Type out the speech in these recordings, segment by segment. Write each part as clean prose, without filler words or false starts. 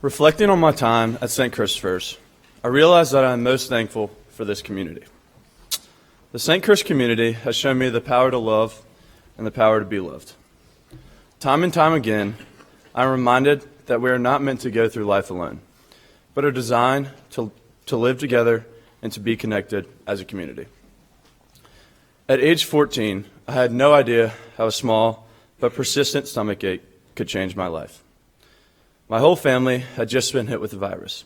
Reflecting on my time at St. Christopher's, I realized that I am most thankful for this community. The St. Chris community has shown me the power to love and the power to be loved. Time and time again, I'm reminded that we are not meant to go through life alone, but are designed to live together and to be connected as a community. At age 14, I had no idea how a small but persistent stomachache could change my life. My whole family had just been hit with the virus.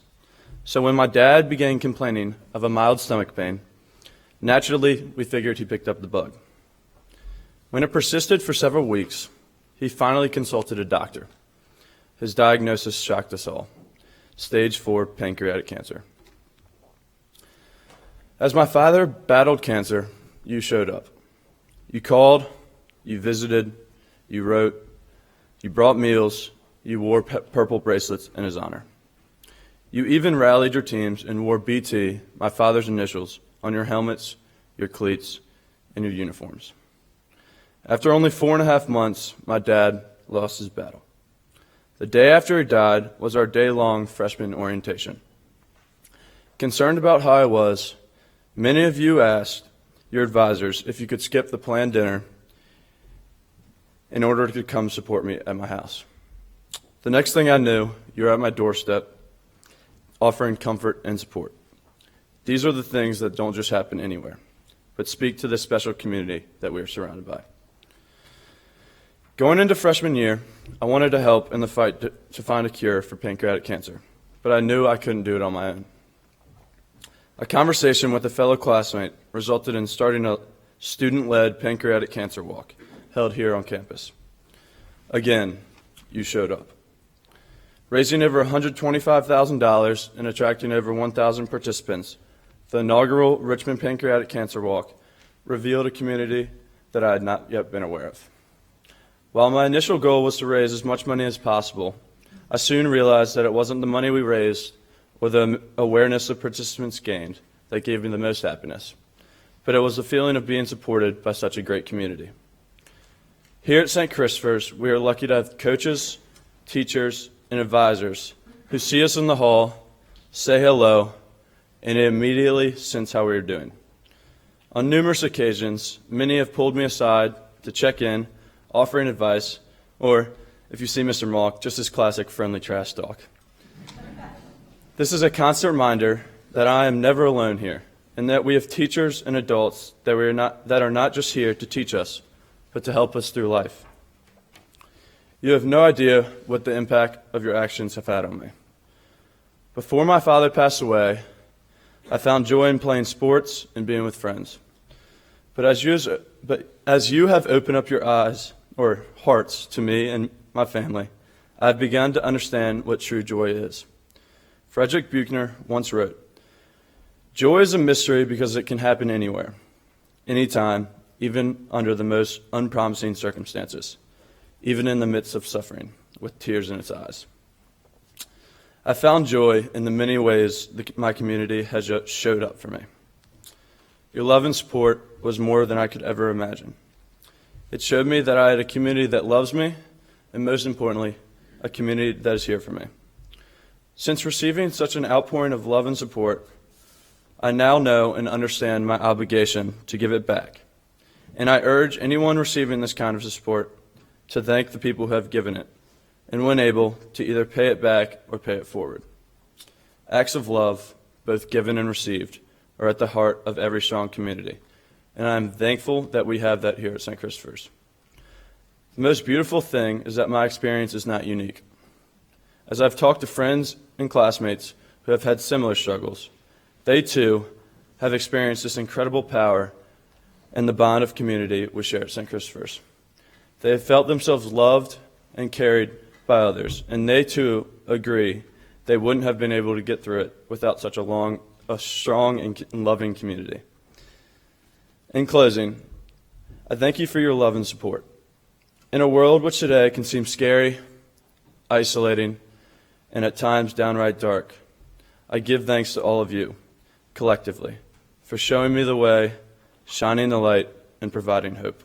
So when my dad began complaining of a mild stomach pain, naturally we figured he picked up the bug. When it persisted for several weeks, he finally consulted a doctor. His diagnosis shocked us all: stage 4 pancreatic cancer. As my father battled cancer, you showed up. You called, you visited, you wrote, you brought meals, you wore purple bracelets in his honor. You even rallied your teams and wore BT, my father's initials, on your helmets, your cleats, and your uniforms. After only 4.5 months, my dad lost his battle. The day after he died was our day-long freshman orientation. Concerned about how I was, many of you asked your advisors if you could skip the planned dinner in order to come support me at my house. The next thing I knew, you were at my doorstep, offering comfort and support. These are the things that don't just happen anywhere, but speak to this special community that we are surrounded by. Going into freshman year, I wanted to help in the fight to find a cure for pancreatic cancer, but I knew I couldn't do it on my own. A conversation with a fellow classmate resulted in starting a student-led pancreatic cancer walk held here on campus. Again, you showed up. Raising over $125,000 and attracting over 1,000 participants, the inaugural Richmond Pancreatic Cancer Walk revealed a community that I had not yet been aware of. While my initial goal was to raise as much money as possible, I soon realized that it wasn't the money we raised or the awareness of participants gained that gave me the most happiness, but it was the feeling of being supported by such a great community. Here at St. Christopher's, we are lucky to have coaches, teachers, and advisors who see us in the hall, say hello, and immediately sense how we are doing. On numerous occasions, many have pulled me aside to check in, offering advice, or, if you see Mr. Malk, just his classic friendly trash talk. This is a constant reminder that I am never alone here, and that we have teachers and adults that are not just here to teach us, but to help us through life. You have no idea what the impact of your actions have had on me. Before my father passed away, I found joy in playing sports and being with friends. But as you have opened up your eyes or hearts to me and my family, I have begun to understand what true joy is. Frederick Buechner once wrote, "Joy is a mystery because it can happen anywhere, anytime, even under the most unpromising circumstances, even in the midst of suffering, with tears in its eyes." I found joy in the many ways my community has showed up for me. Your love and support was more than I could ever imagine. It showed me that I had a community that loves me, and most importantly, a community that is here for me. Since receiving such an outpouring of love and support, I now know and understand my obligation to give it back. And I urge anyone receiving this kind of support to thank the people who have given it, and when able, to either pay it back or pay it forward. Acts of love, both given and received, are at the heart of every strong community, and I am thankful that we have that here at St. Christopher's. The most beautiful thing is that my experience is not unique. As I've talked to friends and classmates who have had similar struggles, they too have experienced this incredible power and the bond of community we share at St. Christopher's. They have felt themselves loved and carried by others, and they too agree they wouldn't have been able to get through it without such a strong and loving community. In closing, I thank you for your love and support. In a world which today can seem scary, isolating, and at times downright dark, I give thanks to all of you, collectively, for showing me the way, shining the light, and providing hope.